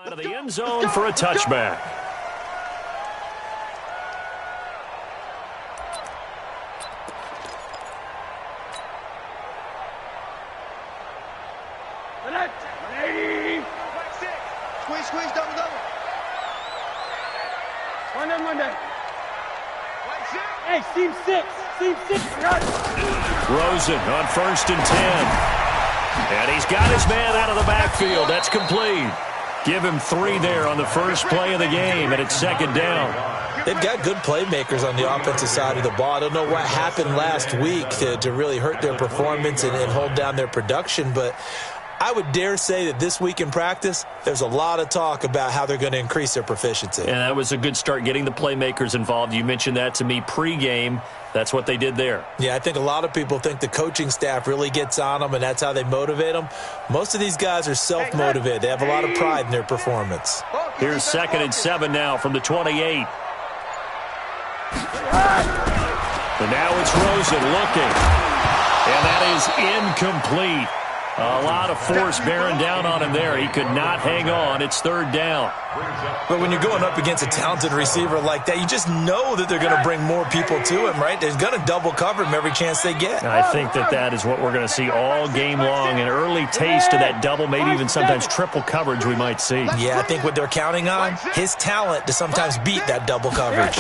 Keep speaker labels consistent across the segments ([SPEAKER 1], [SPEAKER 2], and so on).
[SPEAKER 1] Out of the end zone for a touchback.
[SPEAKER 2] Squeeze, double. Monday. Hey, seam six.
[SPEAKER 1] Rosen on 1st and 10. And he's got his man out of the backfield. That's complete. Give him 3 there on the first play of the game, and it's 2nd down.
[SPEAKER 3] They've got good playmakers on the offensive side of the ball. I don't know what happened last week to really hurt their performance and hold down their production, but I would dare say that this week in practice, there's a lot of talk about how they're going to increase their proficiency.
[SPEAKER 1] And that was a good start, getting the playmakers involved. You mentioned that to me pregame. That's what they did there.
[SPEAKER 3] Yeah, I think a lot of people think the coaching staff really gets on them, and that's how they motivate them. Most of these guys are self-motivated. They have a lot of pride in their performance.
[SPEAKER 1] Here's 2nd and 7 now from the 28. And now it's Rosen looking. And that is incomplete. A lot of force bearing down on him there. He could not hang on. It's 3rd down.
[SPEAKER 3] But when you're going up against a talented receiver like that, you just know that they're going to bring more people to him, right? They're going to double cover him every chance they get.
[SPEAKER 1] I think that is what we're going to see all game long. An early taste of that double, maybe even sometimes triple coverage we might see.
[SPEAKER 3] Yeah, I think what they're counting on, his talent to sometimes beat that double coverage.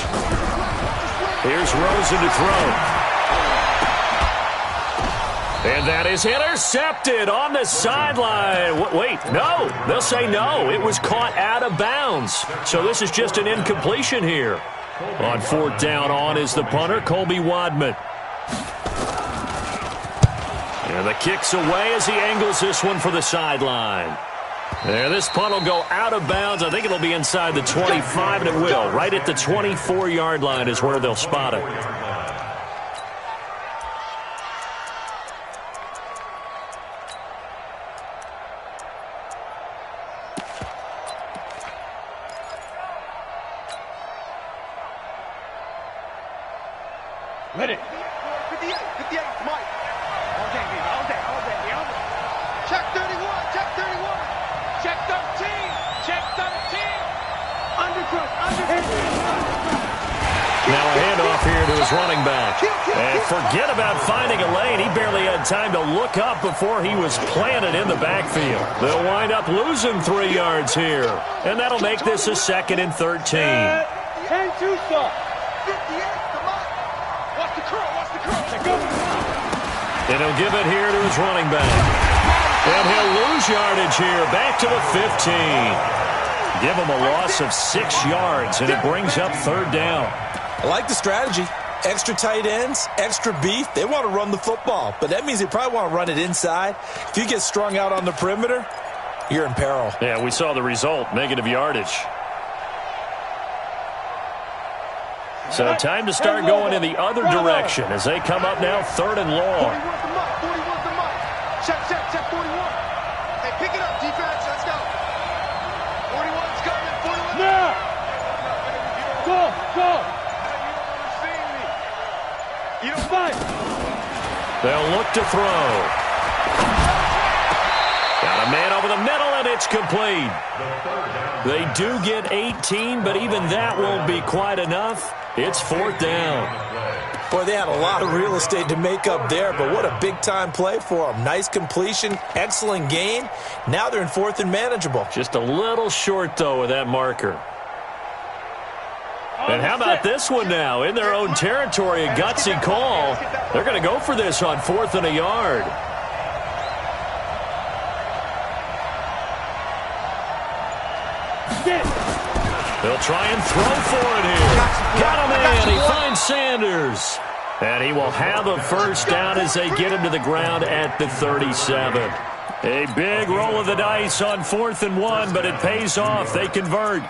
[SPEAKER 1] Here's Rosen to throw. And that is intercepted on the sideline. Wait, no. They'll say no. It was caught out of bounds. So this is just an incompletion here. On 4th down on is the punter, Colby Wadman. And the kick's away as he angles this one for the sideline. And this punt will go out of bounds. I think it'll be inside the 25, and it will. Right at the 24-yard line is where they'll spot it.
[SPEAKER 2] Ready. 58, Mike. All day. Check 31. Check 13. Undercrook.
[SPEAKER 1] Now a handoff here to his running back. And forget about finding a lane. He barely had time to look up before he was planted in the backfield. They'll wind up losing 3 yards here. And that'll make this a 2nd and 13.
[SPEAKER 2] 10-2 stop. 58. Watch the curl.
[SPEAKER 1] And he'll give it here to his running back. And he'll lose yardage here, back to the 15. Give him a loss of 6 yards, and it brings up 3rd down.
[SPEAKER 3] I like the strategy. Extra tight ends, extra beef. They want to run the football, but that means they probably want to run it inside. If you get strung out on the perimeter, you're in peril.
[SPEAKER 1] Yeah, we saw the result, negative yardage. So time to start going in the other direction as they come up now 3rd and long.
[SPEAKER 2] 41's the mic. Check 41. Hey, pick it up, defense. Let's go. 41's coming. 41. Now. Go. You don't fight.
[SPEAKER 1] They'll look to throw. Got a man over the middle, and it's complete. They do get 18, but even that won't be quite enough. It's 4th down.
[SPEAKER 3] Boy, they had a lot of real estate to make up there, but what a big-time play for them. Nice completion, excellent gain. Now they're in 4th and manageable.
[SPEAKER 1] Just a little short, though, with that marker. And how about this one now? In their own territory, a gutsy call. They're going to go for this on 4th and a yard. They'll try and throw for it here. Got him in. He finds Sanders. And he will have a 1st down as they get him to the ground at the 37. A big roll of the dice on 4th and 1, but it pays off. They convert.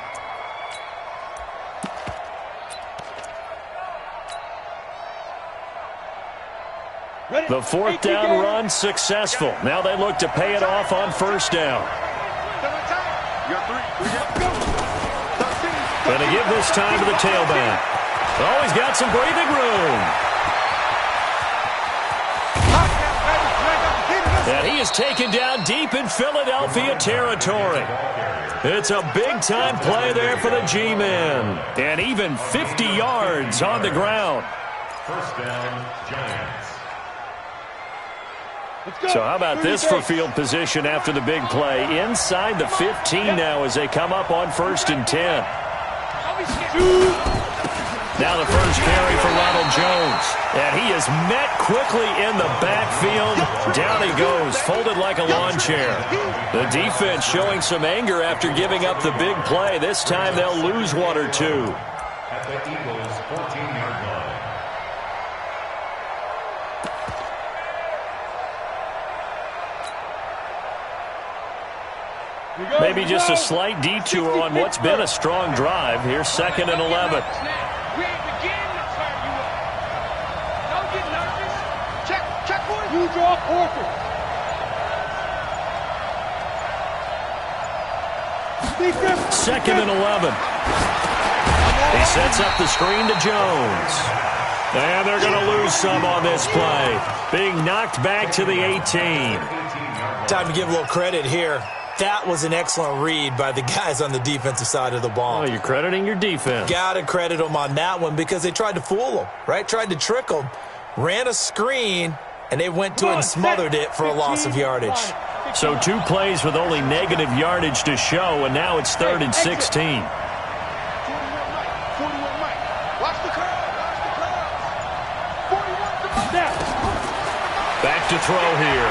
[SPEAKER 1] The 4th down run successful. Now they look to pay it off on 1st down. And they give this time to the tailback. Oh, he's got some breathing room. And he is taken down deep in Philadelphia territory. It's a big-time play there for the G-men. And even 50 yards on the ground.
[SPEAKER 2] First down, Giants.
[SPEAKER 1] So how about this for field position after the big play? Inside the 15 now as they come up on 1st and 10. Now the first carry for Ronald Jones. And he is met quickly in the backfield. Down he goes, folded like a lawn chair. The defense showing some anger after giving up the big play. This time they'll lose 1 or 2.
[SPEAKER 2] At the Eagles' 14-yard line.
[SPEAKER 1] Maybe just a slight detour on what's been a strong drive. Here's 2nd and 11.
[SPEAKER 4] You draw quarter.
[SPEAKER 1] 2nd and 11. He sets up the screen to Jones. And they're going to lose some on this play. Being knocked back to the 18.
[SPEAKER 3] Time to give a little credit here. That was an excellent read by the guys on the defensive side of the ball.
[SPEAKER 1] Oh, you're crediting your defense.
[SPEAKER 3] Got to credit them on that one because they tried to fool them, right? Tried to trick them. Ran a screen, and they went to it and smothered it for a loss of yardage.
[SPEAKER 1] So 2 plays with only negative yardage to show, and now it's 3rd and 16. Back to throw here.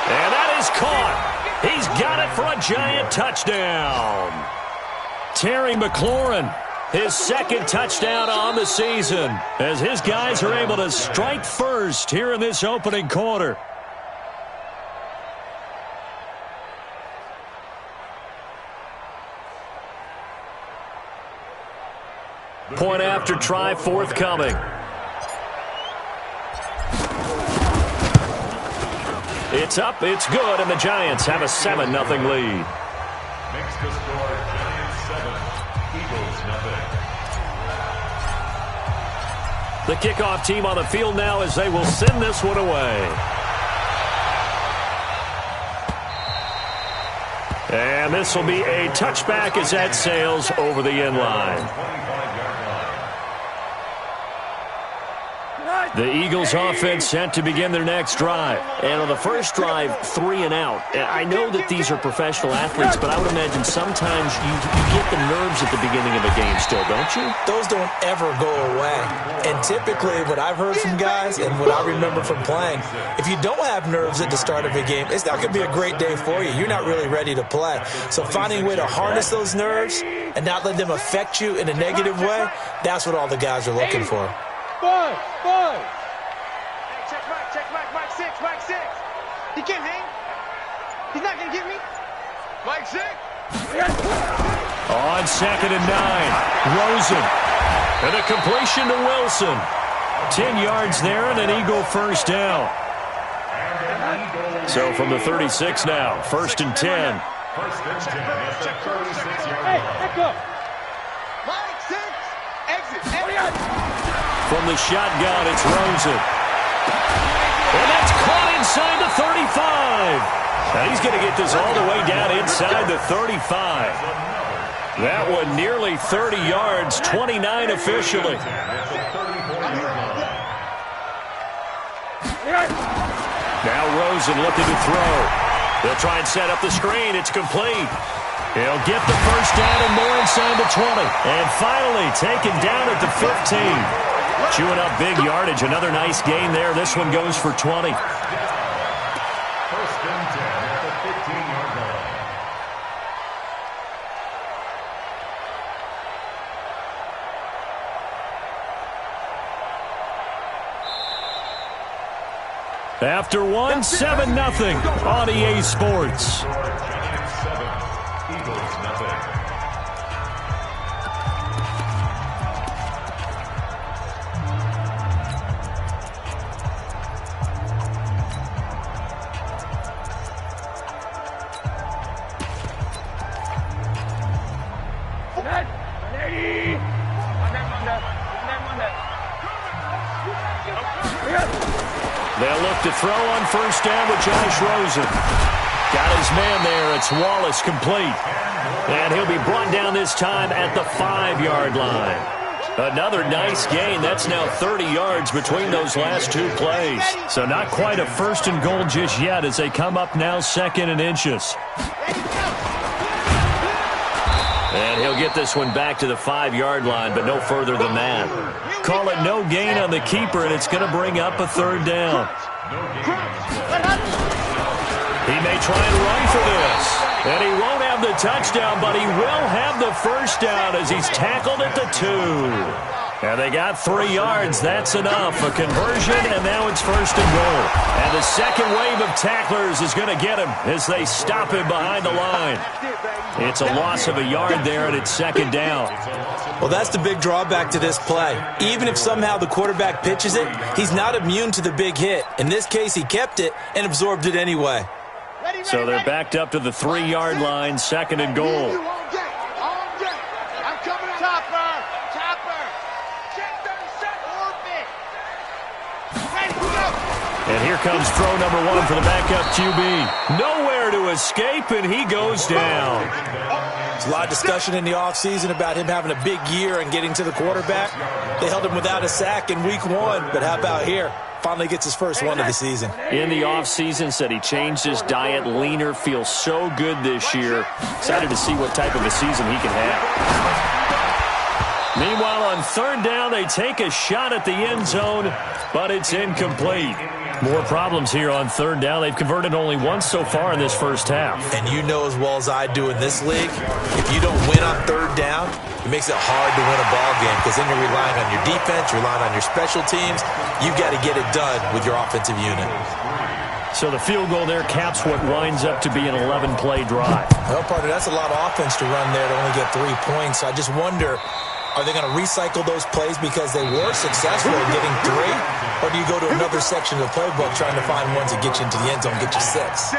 [SPEAKER 1] And that is caught. He's got it for a giant touchdown. Terry McLaurin, his 2nd touchdown on the season, as his guys are able to strike first here in this opening quarter. Point after try forthcoming. It's up, it's good, and the Giants have a 7-0 lead.
[SPEAKER 2] Makes the score Giants 7, Eagles 0.
[SPEAKER 1] The kickoff team on the field now as they will send this one away. And this will be a touchback as that sails over the end line. The Eagles offense set to begin their next drive. And on the first drive, 3 and out. I know that these are professional athletes, but I would imagine sometimes you get the nerves at the beginning of a game still, don't you?
[SPEAKER 3] Those don't ever go away. And typically what I've heard from guys and what I remember from playing, if you don't have nerves at the start of a game, it's not going to be a great day for you. You're not really ready to play. So finding a way to harness those nerves and not let them affect you in a negative way, that's what all the guys are looking for.
[SPEAKER 4] Five.
[SPEAKER 2] Mike 6. He can't hang. He's not going to get me. Mike 6.
[SPEAKER 1] On 2nd and 9, Rosen. And a completion to Wilson. 10 yards there and an Eagle first down. So from the 36 now, 1st and 10.
[SPEAKER 4] Hey, back up.
[SPEAKER 2] Mike 6. Exit.
[SPEAKER 1] From the shotgun, it's Rosen. And that's caught inside the 35. And he's going to get this all the way down inside the 35. That one nearly 30 yards, 29 officially. Now Rosen looking to throw. They'll try and set up the screen. It's complete. He'll get the first down and more inside the 20. And finally taken down at the 15. Chewing up big yardage. Another nice gain there. This one goes for 20.
[SPEAKER 2] 1st and 10 at the 15-yard line.
[SPEAKER 1] After one, 7-0 on EA Sports.
[SPEAKER 2] Giants 7, Eagles 0.
[SPEAKER 1] They'll look to throw on first down with Josh Rosen. Got his man there. It's Wallace complete. And he'll be brought down this time at the 5-yard line. Another nice gain. That's now 30 yards between those last two plays. So not quite a first and goal just yet as they come up now 2nd and inches. And he'll get this one back to the 5-yard line, but no further than that. Call it no gain on the keeper, and it's going to bring up a 3rd down. He may try and run for this. And he won't have the touchdown, but he will have the first down as he's tackled at the 2. And they got 3 yards. That's enough. A conversion, and now it's 1st and goal. And the second wave of tacklers is going to get him as they stop him behind the line. It's a loss of a yard there, and it's 2nd down.
[SPEAKER 3] Well, that's the big drawback to this play. Even if somehow the quarterback pitches it, he's not immune to the big hit. In this case, he kept it and absorbed it anyway.
[SPEAKER 1] So they're backed up to the 3-yard line, 2nd and goal.
[SPEAKER 2] I'm coming up. Chopper. Check 37. Orbit. Ready, go.
[SPEAKER 1] And here comes throw number 1 for the backup QB. Nowhere to escape, and he goes down.
[SPEAKER 3] There's a lot of discussion in the offseason about him having a big year and getting to the quarterback. They held him without a sack in week 1, but how about here? Finally gets his first one of the season.
[SPEAKER 1] In the offseason, said he changed his diet, leaner, feels so good this year. Excited to see what type of a season he can have. Meanwhile, on 3rd down, they take a shot at the end zone, but it's incomplete. More problems here on 3rd down. They've converted only once so far in this first half.
[SPEAKER 3] And you know as well as I do in this league, if you don't win on 3rd down, it makes it hard to win a ball game because then you're relying on your defense, you're relying on your special teams. You've got to get it done with your offensive unit.
[SPEAKER 1] So the field goal there caps what winds up to be an 11-play drive.
[SPEAKER 3] Well, partner, that's a lot of offense to run there to only get 3 points. So I just wonder, are they going to recycle those plays because they were successful in getting 3? Or do you go to another section of the playbook trying to find ones that get you into the end zone, get you 6?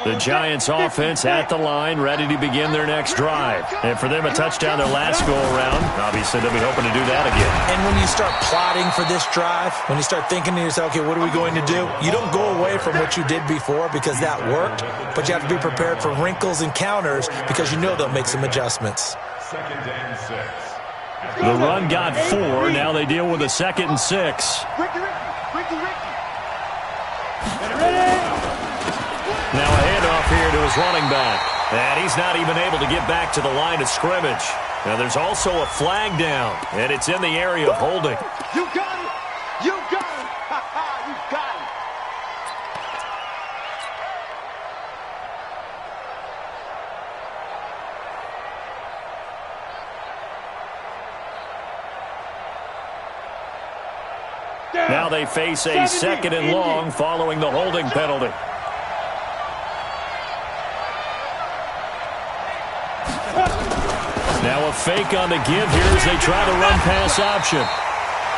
[SPEAKER 1] The Giants offense at the line, ready to begin their next drive. And for them, a touchdown their last go-around. Obviously, they'll be hoping to do that again.
[SPEAKER 3] And when you start plotting for this drive, when you start thinking to yourself, okay, what are we going to do? You don't go away from what you did before because that worked, but you have to be prepared for wrinkles and counters because you know they'll make some adjustments.
[SPEAKER 2] 2nd and 6.
[SPEAKER 1] The run got 4. Now they deal with a 2nd and 6.
[SPEAKER 2] Ricky.
[SPEAKER 1] Now a handoff here to his running back. And he's not even able to get back to the line of scrimmage. Now there's also a flag down, and it's in the area of holding.
[SPEAKER 2] You got it. You got it. You got it.
[SPEAKER 1] Now they face a 2nd and long following the holding penalty. Now a fake on the give here as they try the run-pass option.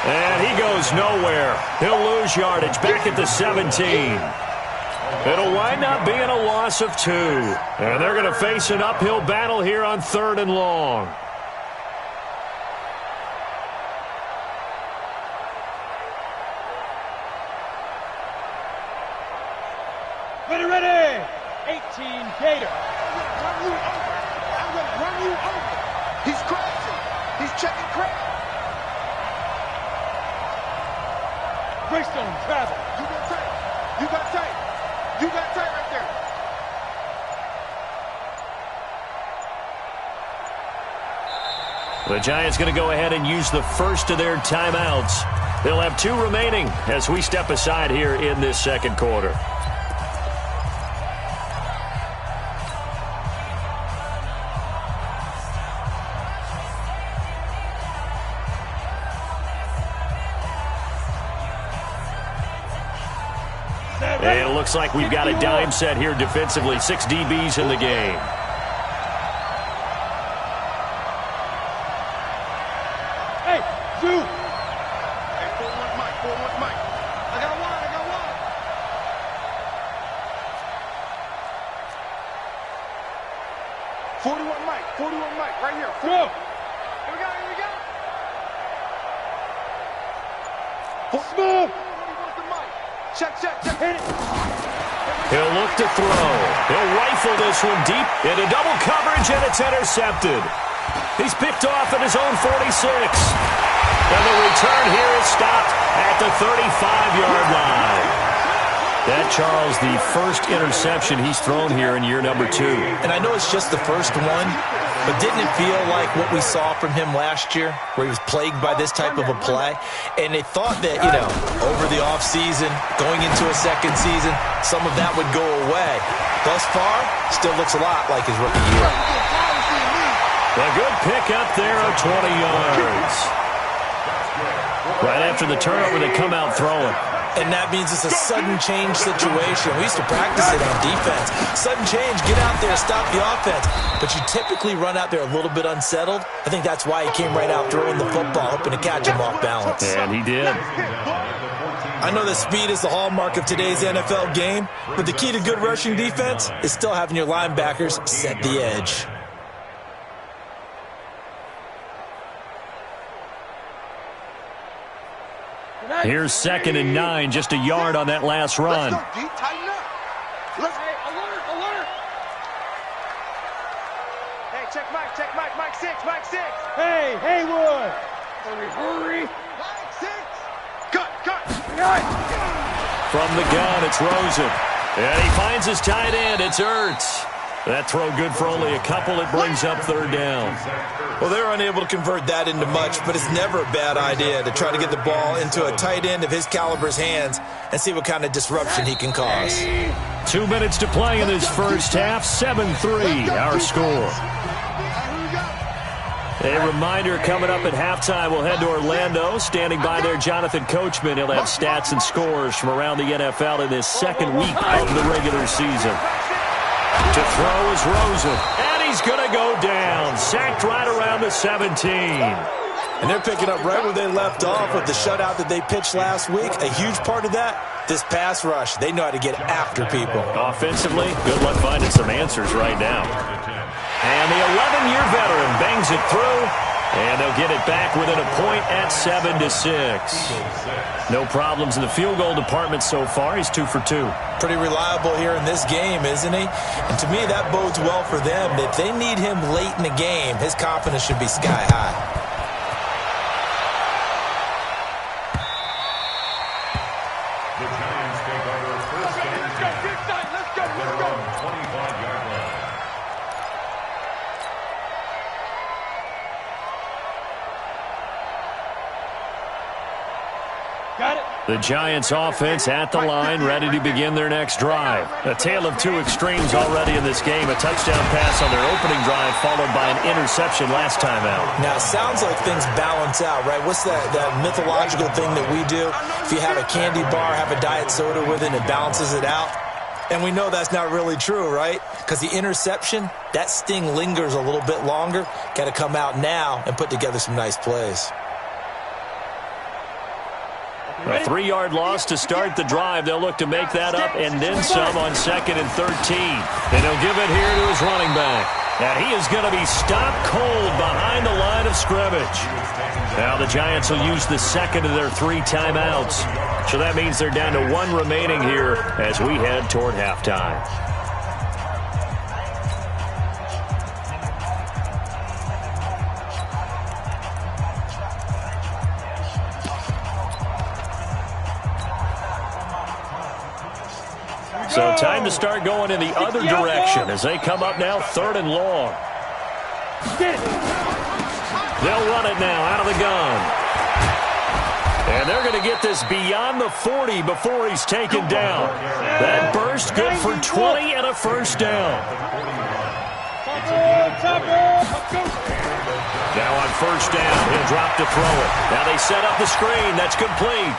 [SPEAKER 1] And he goes nowhere. He'll lose yardage back at the 17. It'll wind up being a loss of 2. And they're going to face an uphill battle here on 3rd and long.
[SPEAKER 4] Ready. 18 Gator.
[SPEAKER 2] I'm going to run you over. He's crazy. He's checking crap.
[SPEAKER 4] Greystone travel.
[SPEAKER 2] You got tight. You got tight right there.
[SPEAKER 1] The Giants going to go ahead and use the first of their timeouts. They'll have 2 remaining as we step aside here in this 2nd quarter. And it looks like we've got a dime set here defensively. 6 DBs in the game.
[SPEAKER 4] Hey, Zoo.
[SPEAKER 2] Hey, 4-1 Mike, 4-1 Mike. I got one. 41 Mike, right here.
[SPEAKER 4] Go.
[SPEAKER 2] Here we go.
[SPEAKER 4] Smooth.
[SPEAKER 2] Check.
[SPEAKER 4] Hit it.
[SPEAKER 1] He'll look to throw. He'll rifle this one deep into double coverage, and it's intercepted. He's picked off at his own 46. And the return here is stopped at the 35-yard line. That, Charles, the first interception he's thrown here in year number 2.
[SPEAKER 3] And I know it's just the first one, but didn't it feel like what we saw from him last year, where he was plagued by this type of a play? And they thought that, over the offseason, going into a second season, some of that would go away. Thus far, still looks a lot like his rookie year.
[SPEAKER 1] A good pick up there of 20 yards. Right after the turnover, they come out throwing.
[SPEAKER 3] And that means it's a sudden change situation. We used to practice it on defense. Sudden change, get out there, stop the offense. But you typically run out there a little bit unsettled. I think that's why he came right out throwing the football, hoping to catch him off balance.
[SPEAKER 1] And he did.
[SPEAKER 3] I know that speed is the hallmark of today's NFL game, but the key to good rushing defense is still having your linebackers set the edge.
[SPEAKER 1] Here's 2nd and 9, just a yard on that last run.
[SPEAKER 2] Let's go, D. Tighten up.
[SPEAKER 4] Hey, alert.
[SPEAKER 2] Hey, check Mike, Mike 6.
[SPEAKER 4] Hey, Haywood. Hurry.
[SPEAKER 2] Mike 6. Cut.
[SPEAKER 1] From the gun, it's Rosen. And he finds his tight end. It's Ertz. That throw good for only a couple. It brings up 3rd down.
[SPEAKER 3] Well, they're unable to convert that into much, but it's never a bad idea to try to get the ball into a tight end of his caliber's hands and see what kind of disruption he can cause.
[SPEAKER 1] 2 minutes to play in this first half. 7-3, our score. A reminder coming up at halftime, we'll head to Orlando. Standing by there, Jonathan Coachman. He'll have stats and scores from around the NFL in this second week of the regular season. To throw is Rosen, and he's going to go down. Sacked right around the 17.
[SPEAKER 3] And they're picking up right where they left off with the shutout that they pitched last week. A huge part of that, this pass rush. They know how to get after people.
[SPEAKER 1] Offensively, good luck finding some answers right now. And the 11-year veteran bangs it through, and they'll get it back within a point at 7-6. No problems in the field goal department so far. He's 2 for 2.
[SPEAKER 3] Pretty reliable here in this game, isn't he? And to me, that bodes well for them. If they need him late in the game, his confidence should be sky high.
[SPEAKER 1] The Giants offense at the line, ready to begin their next drive. A tale of 2 extremes already in this game. A touchdown pass on their opening drive, followed by an interception last time out.
[SPEAKER 3] Now, it sounds like things balance out, right? What's that mythological thing that we do? If you have a candy bar, have a diet soda with it, it balances it out. And we know that's not really true, right? Because the interception, that sting lingers a little bit longer. Got to come out now and put together some nice plays.
[SPEAKER 1] A 3-yard loss to start the drive. They'll look to make that up and then some on 2nd and 13. And he'll give it here to his running back. And he is going to be stopped cold behind the line of scrimmage. Now the Giants will use the 2nd of their 3 timeouts. So that means they're down to 1 remaining here as we head toward halftime. So time to start going in the other direction as they come up now 3rd and long. They'll run it now out of the gun. And they're going to get this beyond the 40 before he's taken down. That burst good for 20 and a first down. Now on first down, he'll drop to throw it. Now they set up the screen. That's complete.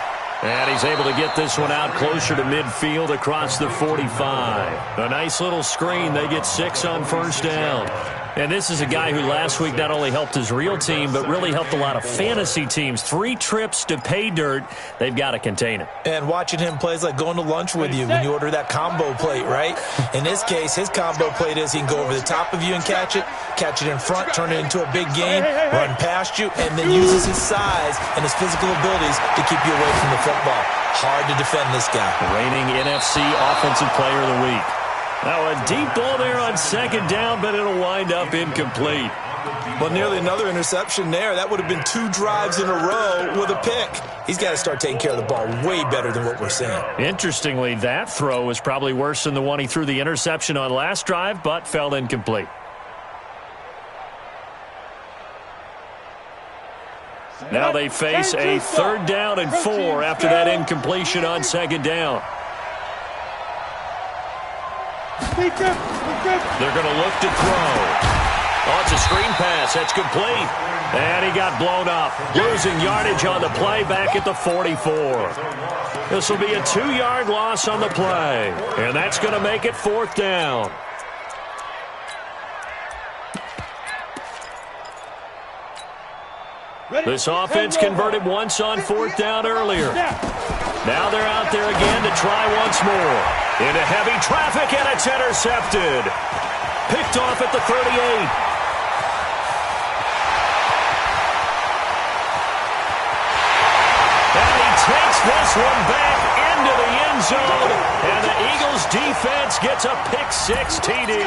[SPEAKER 1] And he's able to get this one out closer to midfield across the 45. A nice little screen. They get 6 on first down. And this is a guy who last week not only helped his real team, but really helped a lot of fantasy teams. 3 trips to pay dirt. They've got to contain him.
[SPEAKER 3] And watching him play is like going to lunch with you when you order that combo plate, right? In this case, his combo plate is he can go over the top of you and catch it in front, turn it into a big gain, run past you, and then uses his size and his physical abilities to keep you away from the football. Hard to defend this guy.
[SPEAKER 1] Reigning NFC Offensive Player of the Week. Now a deep ball there on second down, but it'll wind up incomplete.
[SPEAKER 3] Well, nearly another interception there. That would have been 2 drives in a row with a pick. He's got to start taking care of the ball way better than what we're seeing.
[SPEAKER 1] Interestingly, that throw was probably worse than the one he threw the interception on last drive, but fell incomplete. Now they face a 3rd down and 4 after that incompletion on second down. They're going to look to throw. Oh, it's a screen pass. That's complete. And he got blown up. Losing yardage on the play back at the 44. This will be a 2-yard loss on the play. And that's going to make it 4th down. This offense converted once on 4th down earlier. Now they're out there again to try once more. Into heavy traffic, and it's intercepted. Picked off at the 38. And he takes this one back into the end zone. And the Eagles defense gets a pick-6 TD.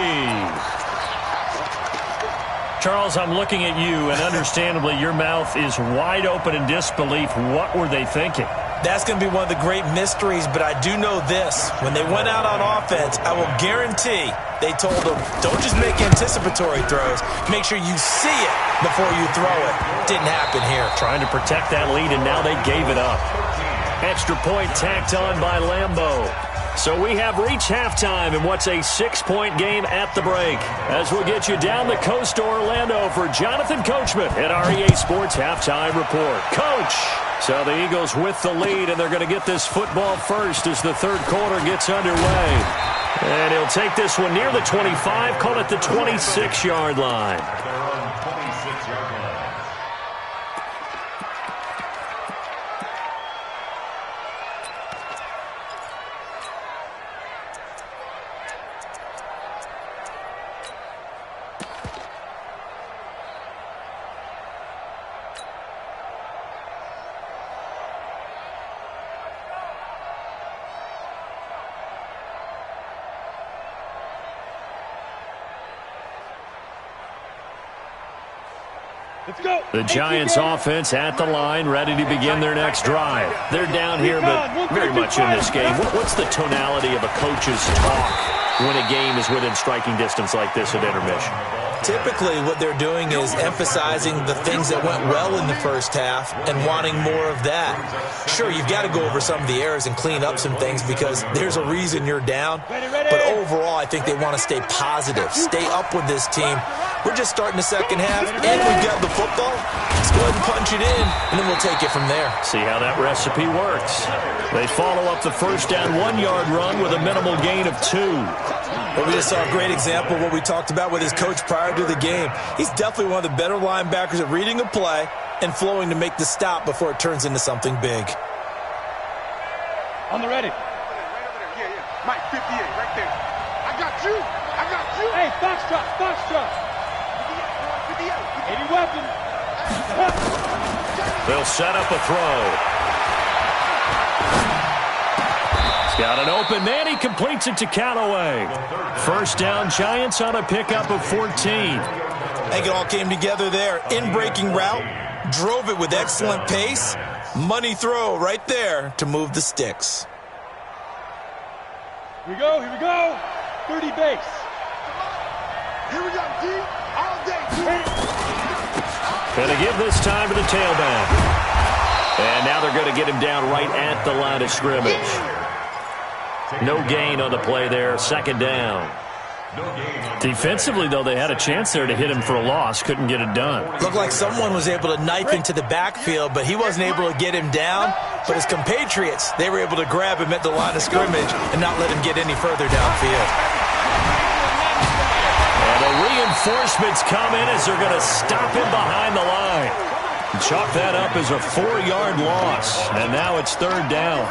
[SPEAKER 1] Charles, I'm looking at you, and understandably, your mouth is wide open in disbelief. What were they thinking?
[SPEAKER 3] That's going to be one of the great mysteries, but I do know this. When they went out on offense, I will guarantee they told them, don't just make anticipatory throws. Make sure you see it before you throw it. Didn't happen here.
[SPEAKER 1] Trying to protect that lead, and now they gave it up. Extra point tacked on by Lambeau. So we have reached halftime in what's a 6-point game at the break. As we'll get you down the coast to Orlando for Jonathan Coachman at our EA Sports Halftime Report. Coach! So the Eagles with the lead, and they're going to get this football first as the 3rd quarter gets underway. And he'll take this one near the 25, call it the 26-yard line.
[SPEAKER 4] Let's go.
[SPEAKER 1] The Giants offense at the line, ready to begin their next drive. They're down here, but very much in this game. What's the tonality of a coach's talk when a game is within striking distance like this at intermission?
[SPEAKER 3] Typically, what they're doing is emphasizing the things that went well in the first half and wanting more of that. Sure, you've got to go over some of the errors and clean up some things because there's a reason you're down. But overall, I think they want to stay positive, stay up with this team. We're just starting the second half, and we've got the football. Let's go ahead and punch it in, and then we'll take it from there.
[SPEAKER 1] See how that recipe works. They follow up the first down 1-yard run with a minimal gain of 2.
[SPEAKER 3] Well, we just saw a great example of what we talked about with his coach prior to the game. He's definitely one of the better linebackers at reading a play and flowing to make the stop before it turns into something big.
[SPEAKER 4] On the ready.
[SPEAKER 2] Yeah. Mike, 58, right there. I got you.
[SPEAKER 4] Hey, Foxtrot. 80 weapon.
[SPEAKER 1] They'll set up a throw. He's got an open man. He completes it to Callaway. First down, Giants on a pickup of 14.
[SPEAKER 3] I think it all came together there. In-breaking route, drove it with excellent pace. Money throw right there to move the sticks.
[SPEAKER 4] Here we go. 30 base.
[SPEAKER 2] Here we go, D. All day, D.
[SPEAKER 1] Gonna give this time to the tailback. And now they're going to get him down right at the line of scrimmage. No gain on the play there, second down. Defensively, though, they had a chance there to hit him for a loss. Couldn't get it done.
[SPEAKER 3] Looked like someone was able to knife into the backfield, but he wasn't able to get him down. But his compatriots, they were able to grab him at the line of scrimmage and not let him get any further downfield.
[SPEAKER 1] And the reinforcements come in as they're going to stop him behind the line. Chalk that up as a 4-yard loss, and now it's 3rd down.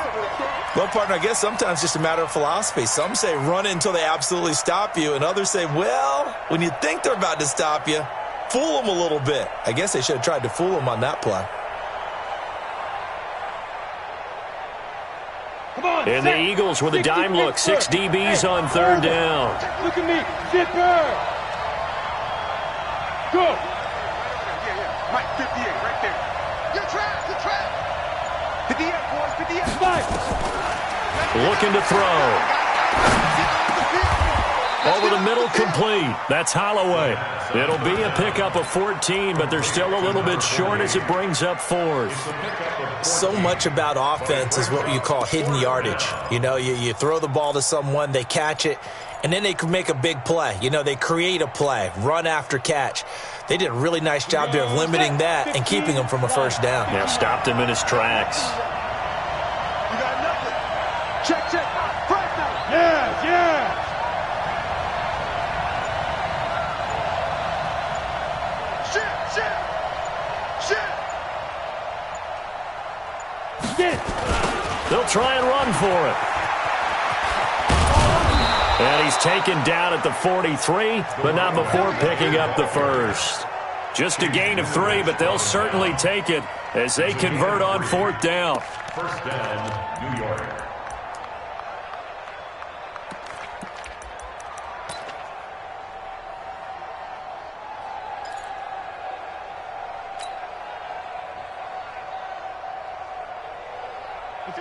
[SPEAKER 3] Well, partner, I guess sometimes it's just a matter of philosophy. Some say run until they absolutely stop you, and others say, well, when you think they're about to stop you, fool them a little bit. I guess they should have tried to fool them on that play.
[SPEAKER 4] Come on,
[SPEAKER 1] and the Eagles with a dime look. 6 DBs on 3rd down.
[SPEAKER 4] Look at me. Zipper. Go.
[SPEAKER 2] Yeah. Mike, 58, right there. You're trapped. 58, boys, 58.
[SPEAKER 1] Looking to throw. Over the middle, complete. That's Holloway. It'll be a pickup of 14, but they're still a little bit short as it brings up 4th.
[SPEAKER 3] So much about offense is what you call hidden yardage. You know, you throw the ball to someone, they catch it, and then they can make a big play. You know, they create a play, run after catch. They did a really nice job there of limiting that and keeping him from a 1st down.
[SPEAKER 1] Yeah, stopped him in his tracks.
[SPEAKER 2] You got nothing. Check. First down.
[SPEAKER 4] Yeah.
[SPEAKER 2] Shit.
[SPEAKER 1] They'll try and run for it. And he's taken down at the 43, but not before picking up the 1st. Just a gain of 3, but they'll certainly take it as they convert on 4th down.
[SPEAKER 5] 1st down, New York.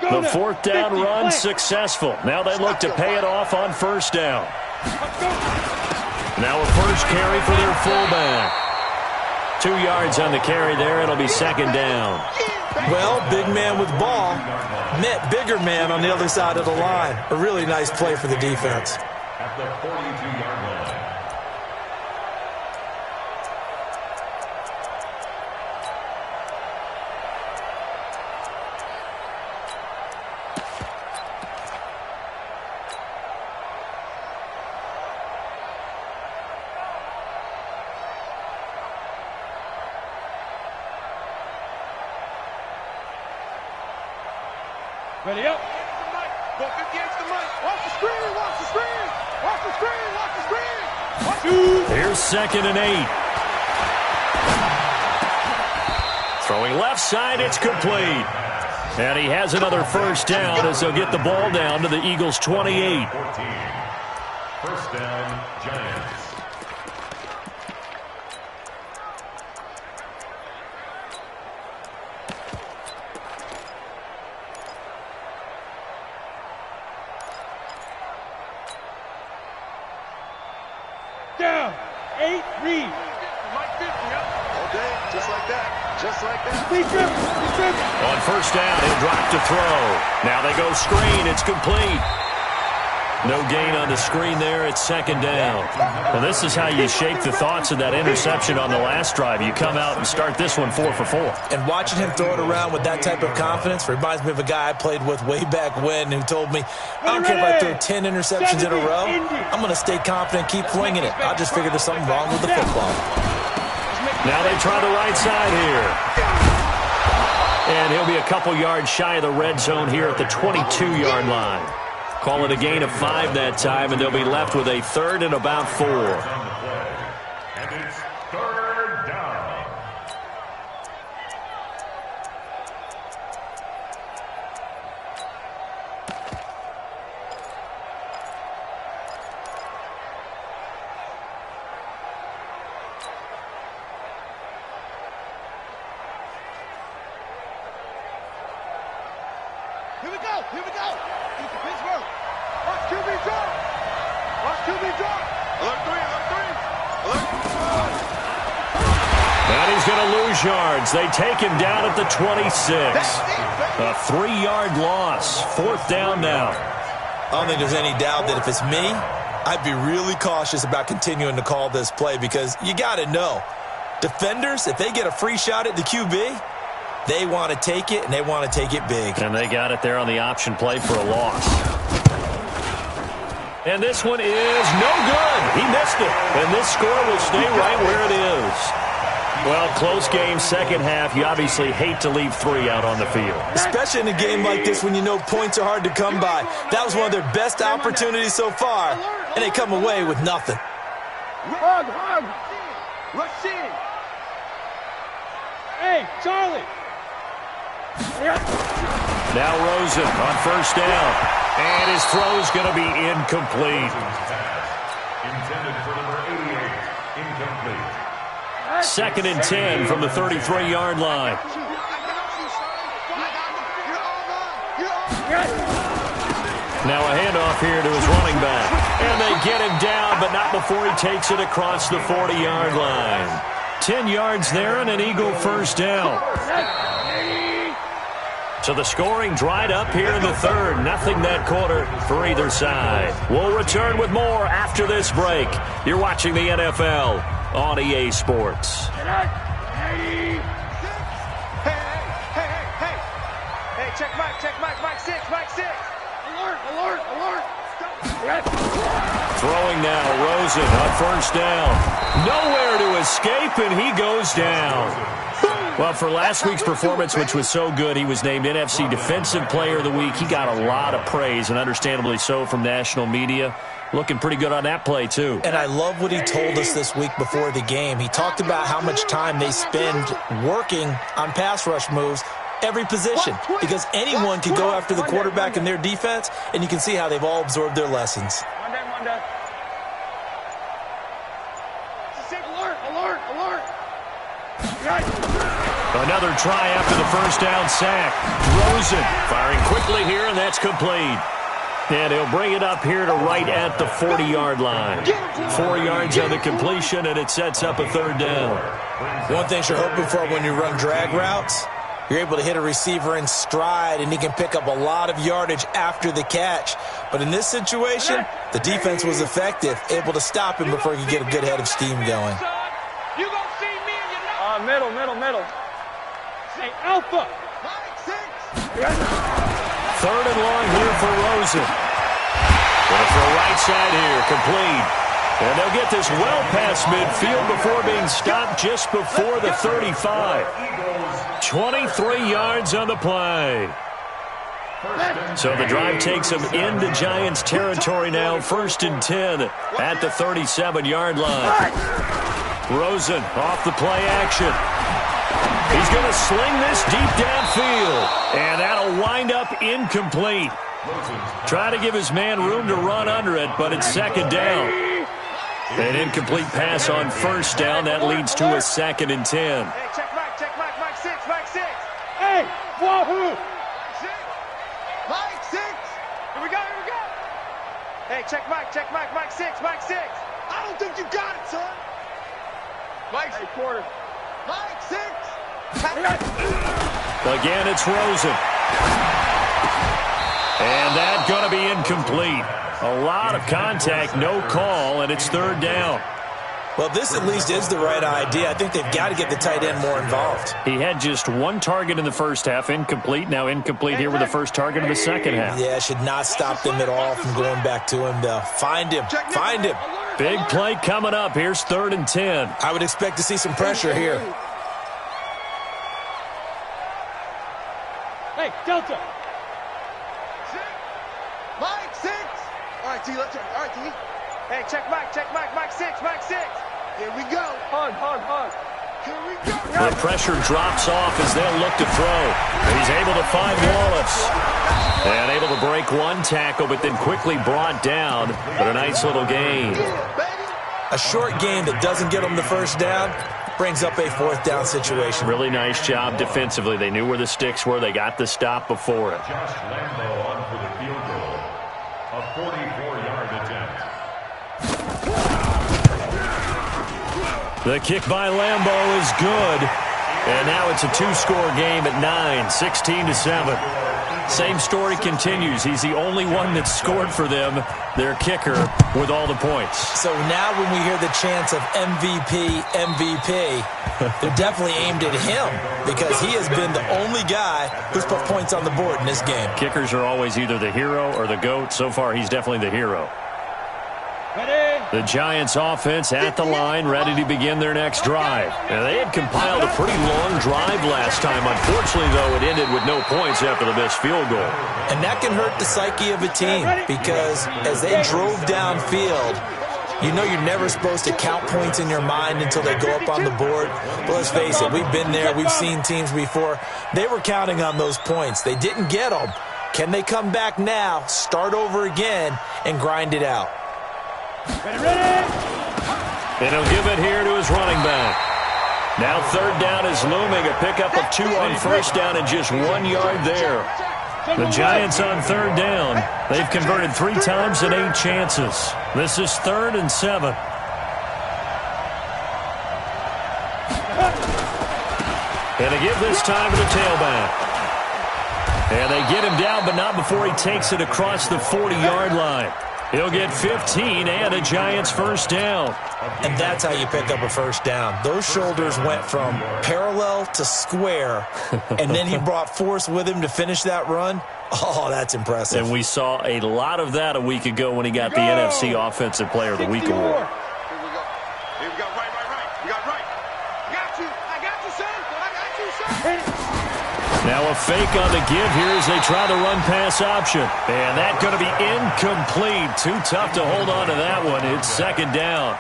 [SPEAKER 1] The 4th down run successful. Now they look to pay it off on 1st down. Now a first carry for their fullback. 2 yards on the carry there. It'll be 2nd down.
[SPEAKER 3] Well, big man with ball met bigger man on the other side of the line. A really nice play for the defense.
[SPEAKER 5] At the 42-yard line.
[SPEAKER 4] Ready up.
[SPEAKER 2] Go 58 to the mic. Watch the screen.
[SPEAKER 1] Here's 2nd and 8. Throwing left side, it's complete. And he has another 1st down as they'll get the ball down to the Eagles' 28.
[SPEAKER 5] 14. 1st down, Giants.
[SPEAKER 4] Down. 8, read.
[SPEAKER 2] Mike 50, all day, just like that.
[SPEAKER 4] Please trip.
[SPEAKER 1] On 1st down, he'll drop to throw. Now they go screen. It's complete. No gain on the screen there. It's 2nd down. Well, this is how you shake the thoughts of that interception on the last drive. You come out and start this one 4 for 4.
[SPEAKER 3] And watching him throw it around with that type of confidence reminds me of a guy I played with way back when who told me, I don't care if I throw 10 interceptions in a row. I'm going to stay confident, keep flinging it. I just figured there's something wrong with the football.
[SPEAKER 1] Now they try the right side here. And he'll be a couple yards shy of the red zone here at the 22-yard line. Call it a gain of 5 that time, and they'll be left with a 3rd and about 4.
[SPEAKER 5] And it's 3rd down.
[SPEAKER 2] Here we go. Into Pittsburgh. Watch QB drop. Alert 3.
[SPEAKER 1] And he's going to lose yards. They take him down at the 26. A 3-yard loss. 4th down now.
[SPEAKER 3] I don't think there's any doubt that if it's me, I'd be really cautious about continuing to call this play because you got to know, defenders, if they get a free shot at the QB, they want to take it, and they want to take it big.
[SPEAKER 1] And they got it there on the option play for a loss. And this one is no good. He missed it. And this score will stay right where it is. Well, close game, second half. You obviously hate to leave 3 out on the field.
[SPEAKER 3] Especially in a game like this when you know points are hard to come by. That was one of their best opportunities so far, and they come away with nothing.
[SPEAKER 4] Hug.
[SPEAKER 2] Rush in.
[SPEAKER 4] Hey, Charlie.
[SPEAKER 1] Now Rosen on first down. And his throw is going to be incomplete.
[SPEAKER 5] Intended for number 88. Incomplete.
[SPEAKER 1] 2nd and 10 from the 33-yard line. Now a handoff here to his running back. And they get him down, but not before he takes it across the 40-yard line. 10 yards there and an Eagle first down. So the scoring dried up here in the third. Nothing that quarter for either side. We'll return with more after this break. You're watching the NFL on EA Sports.
[SPEAKER 2] Hey, check Mike 6. Alert.
[SPEAKER 1] Throwing now, Rosen on first down. Nowhere to escape, and he goes down. Well, for last week's performance, which was so good, he was named NFC Defensive Player of the Week. He got a lot of praise, and understandably so, from national media. Looking pretty good on that play, too.
[SPEAKER 3] And I love what he told us this week before the game. He talked about how much time they spend working on pass rush moves, every position, because anyone can go after the quarterback in their defense, and you can see how they've all absorbed their lessons.
[SPEAKER 4] One down. Alert.
[SPEAKER 1] Another try after the first down sack. Rosen firing quickly here, and that's complete. And he'll bring it up here to right at the 40-yard line. 4 yards on the completion, and it sets up a third down.
[SPEAKER 3] One thing you're hoping for when you run drag routes, you're able to hit a receiver in stride, and he can pick up a lot of yardage after the catch. But in this situation, the defense was effective, able to stop him before he could get a good head of steam going.
[SPEAKER 2] You gonna see me and you know.
[SPEAKER 4] Middle. Hey, Alpha.
[SPEAKER 1] Third and long here for Rosen. Going to throw right side here, complete. And they'll get this well past midfield before being stopped just before the 35. 23 yards on the play. So the drive takes them into Giants territory now. 1st and 10 at the 37-yard line. Rosen off the play action. He's going to sling this deep downfield. And that'll wind up incomplete. Trying to give his man room to run under it, but it's 2nd down. An incomplete pass on first down. That leads to a 2nd and 10.
[SPEAKER 2] Hey, check Mike 6.
[SPEAKER 4] Hey, wahoo.
[SPEAKER 2] Mike 6. Here we go. Hey, check Mike 6. I don't think you got it, son. Mike,
[SPEAKER 4] Hey, quarter.
[SPEAKER 2] Mike 6.
[SPEAKER 1] Again, it's Rosen. And that's going to be incomplete. A lot of contact, no call, and it's 3rd down.
[SPEAKER 3] Well, this at least is the right idea. I think they've got to get the tight end more involved.
[SPEAKER 1] He had just 1 target in the first half, incomplete. Now incomplete here with the first target in the second half.
[SPEAKER 3] Yeah, should not stop them at all from going back to him, though. Find him.
[SPEAKER 1] Big play coming up. Here's 3rd and 10.
[SPEAKER 3] I would expect to see some pressure here.
[SPEAKER 4] Hey, Delta.
[SPEAKER 2] Mike 6. All right, T, let's check. All right, T. Hey, check Mike 6. Here we go.
[SPEAKER 4] Hug.
[SPEAKER 2] Here we go.
[SPEAKER 1] The pressure drops off as they'll look to throw. He's able to find Wallace. And able to break 1 tackle, but then quickly brought down. But a nice little gain.
[SPEAKER 3] A short game that doesn't get them the first down brings up a 4th down situation.
[SPEAKER 1] Really nice job defensively. They knew where the sticks were. They got the stop before it.
[SPEAKER 5] Josh Lambo on for the field goal. A 44-yard attempt.
[SPEAKER 1] The kick by Lambo is good. And now it's a two-score game at 9, 16-7. Same story continues. He's the only one that scored for them, their kicker, with all the points.
[SPEAKER 3] So now when we hear the chants of MVP, MVP, they're definitely aimed at him because he has been the only guy who's put points on the board in this game.
[SPEAKER 1] Kickers are always either the hero or the GOAT. So far, he's definitely the hero.
[SPEAKER 4] Ready?
[SPEAKER 1] The Giants offense at the line, ready to begin their next drive. Now, they had compiled a pretty long drive last time. Unfortunately, though, it ended with no points after the missed field goal.
[SPEAKER 3] And that can hurt the psyche of a team because as they drove downfield, you know you're never supposed to count points in your mind until they go up on the board. But let's face it, we've been there. We've seen teams before. They were counting on those points. They didn't get them. Can they come back now, start over again, and grind it out?
[SPEAKER 4] Ready?
[SPEAKER 1] And he'll give it here to his running back. Now third down is looming. A pickup of 2 on first down and just 1 yard there. The Giants on third down. They've converted 3 times and 8 chances. This is 3rd and 7. And they give this time to the tailback. And they get him down, but not before he takes it across the 40-yard line. He'll get 15 and a Giants first down.
[SPEAKER 3] And that's how you pick up a first down. Those shoulders went from parallel to square, and then he brought force with him to finish that run. Oh, that's impressive.
[SPEAKER 1] And we saw a lot of that a week ago when he got the NFC Offensive Player of the Week award.
[SPEAKER 2] Here we go. Here we go. Right. We got right. I got you, son. I got you, son.
[SPEAKER 1] Now a fake on the give here as they try the run-pass option. And that's going to be incomplete. Too tough to hold on to that one. It's second down.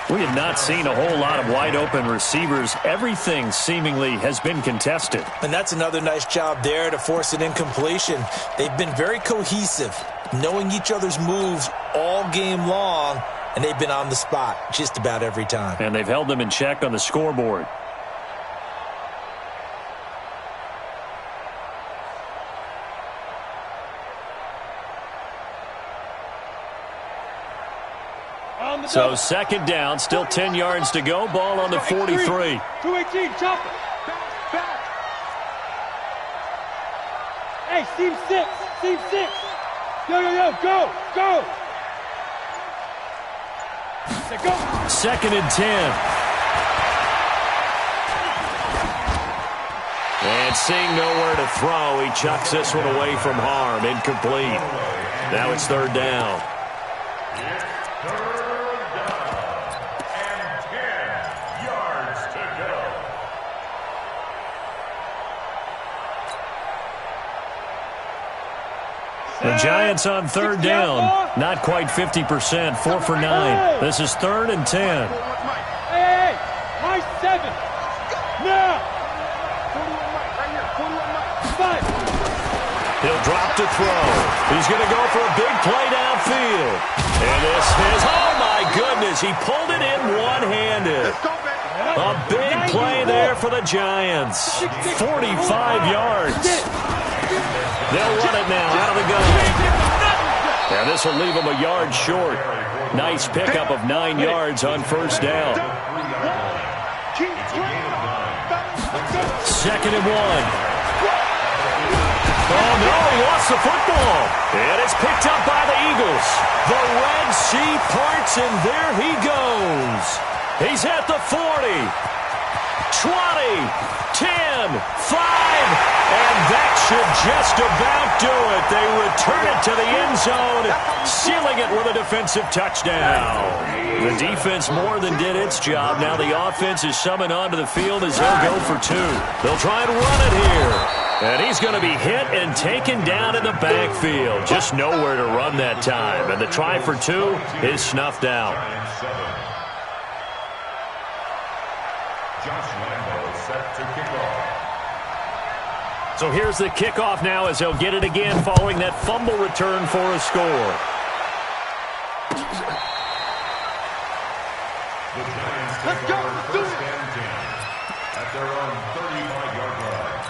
[SPEAKER 1] We have not seen a whole lot of wide-open receivers. Everything seemingly has been contested.
[SPEAKER 3] And that's another nice job there to force an incompletion. They've been very cohesive, knowing each other's moves all game long, and they've been on the spot just about every time.
[SPEAKER 1] And they've held them in check on the scoreboard. So second down, still 10 yards to go. Ball on the 43.
[SPEAKER 4] 218, chop it.
[SPEAKER 2] Back.
[SPEAKER 4] Hey, seam 6. Yo, go. Say go.
[SPEAKER 1] 2nd and 10. And seeing nowhere to throw, he chucks this one away from harm. Incomplete. Now it's third down. The Giants on third down, not quite 50%, 4 for 9. This is 3rd and 10.
[SPEAKER 4] Hey, my 7. Now.
[SPEAKER 2] 41 Mike, right here. 41 Mike.
[SPEAKER 4] 5.
[SPEAKER 1] He'll drop to throw. He's going to go for a big play downfield. And this is, oh my goodness, he pulled it in one-handed.
[SPEAKER 2] Let's go, baby.
[SPEAKER 1] A big play there for the Giants. 45 yards. They'll run it now out of the gun. And this will leave them a yard short. Nice pickup of 9 yards on first down. 2nd and 1. Oh, no, he lost the football. And it's picked up by the Eagles. The Red Sea parts, and there he goes. He's at the 40, 20, 10, 5, and that should just about do it. They return it to the end zone, sealing it with a defensive touchdown. The defense more than did its job. Now the offense is summoned onto the field as they'll go for 2. They'll try and run it here. And he's going to be hit and taken down in the backfield. Just nowhere to run that time. And the try for 2 is snuffed out. So here's the kickoff now as they'll get it again following that fumble return for a score.
[SPEAKER 5] The Giants take over first and 10 at their own 35-yard line.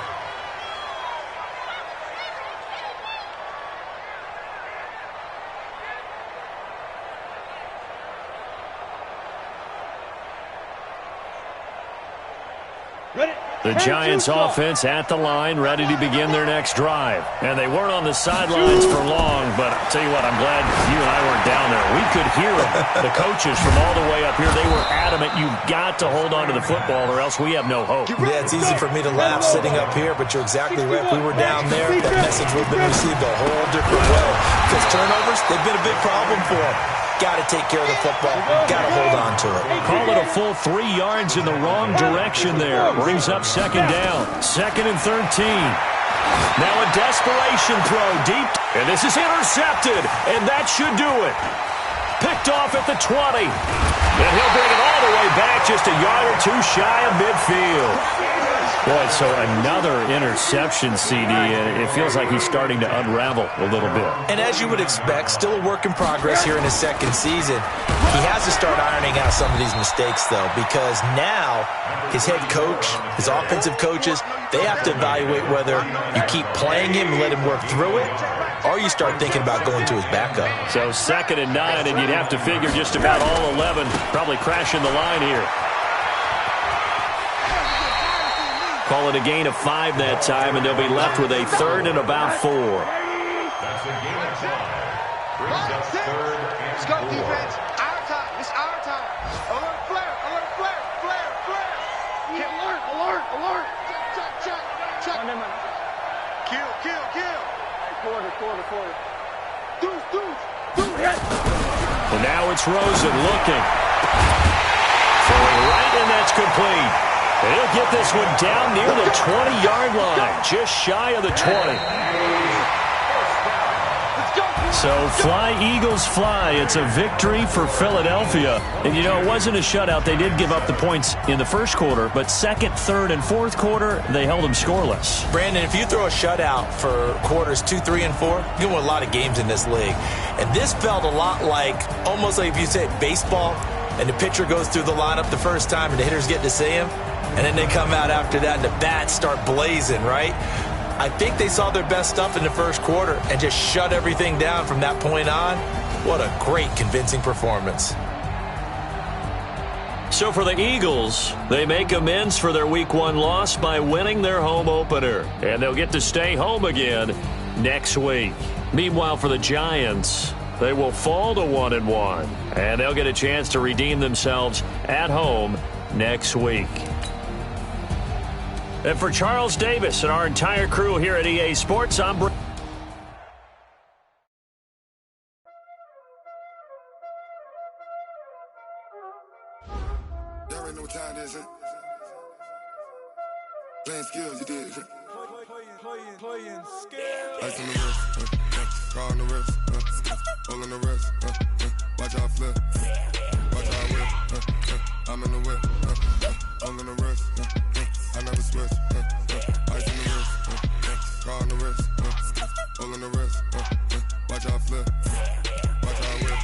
[SPEAKER 1] The Giants offense at the line, ready to begin their next drive. And they weren't on the sidelines for long, but I'll tell you what, I'm glad you and I weren't down there. We could hear them. The coaches from all the way up here, they were adamant, you've got to hold on to the football or else we have no hope.
[SPEAKER 3] Yeah, it's easy for me to laugh sitting up here, but you're exactly right. If we were down there, that message would have been received a whole different way. Because turnovers, they've been a big problem for them. Got to take care of the football. Got to hold on to it.
[SPEAKER 1] Call it a full 3 yards in the wrong direction there. Brings up second down. 2nd and 13. Now a desperation throw deep. And this is intercepted. And that should do it. Picked off at the 20. And he'll bring it all the way back just a yard or two shy of midfield. Boy, so another interception, CD. It feels like he's starting to unravel a little bit.
[SPEAKER 3] And as you would expect, still a work in progress here in his second season. He has to start ironing out some of these mistakes, though, because now his head coach, his offensive coaches, they have to evaluate whether you keep playing him and let him work through it, or you start thinking about going to his backup.
[SPEAKER 1] So 2nd and 9, and you'd have to figure just about all 11 probably crashing the line here. Call it a gain of 5 that time, and they'll be left with a 3rd and about 4.
[SPEAKER 5] That's a gain of 5. Brings up 3rd and 4.
[SPEAKER 2] Let's go, defense. Our time. It's our time. Alert, flare. Alert, flare. Flare, flare. Alert, alert, alert. Check. Kill. Quarter. Deuce.
[SPEAKER 1] And now it's Rosen looking. Throwing right, and that's complete. And he'll get this one down near the 20-yard line, just shy of the 20. So fly, Eagles, fly. It's a victory for Philadelphia. And, you know, it wasn't a shutout. They did give up the points in the first quarter, but 2nd, 3rd, and 4th quarter, they held them scoreless.
[SPEAKER 3] Brandon, if you throw a shutout for quarters 2, 3, and 4, you win a lot of games in this league. And this felt a lot like, almost like if you say baseball, and the pitcher goes through the lineup the first time, and the hitters get to see him, and then they come out after that, and the bats start blazing, right? I think they saw their best stuff in the first quarter and just shut everything down from that point on. What a great, convincing performance.
[SPEAKER 1] So for the Eagles, they make amends for their Week 1 loss by winning their home opener. And they'll get to stay home again next week. Meanwhile, for the Giants, they will fall to 1-1. And they'll get a chance to redeem themselves at home next week. And for Charles Davis and our entire crew here at EA Sports, I'm There ain't no time, is it? Playing skills, you did. Playing skills. Ice on the wrist, car on the wrist, hole in the wrist, watch out flip, watch out whip, I'm in the whip, hole in the wrist, I never switch, ice on the wrist, car on the wrist, hole in the wrist, watch out flip, watch out whip,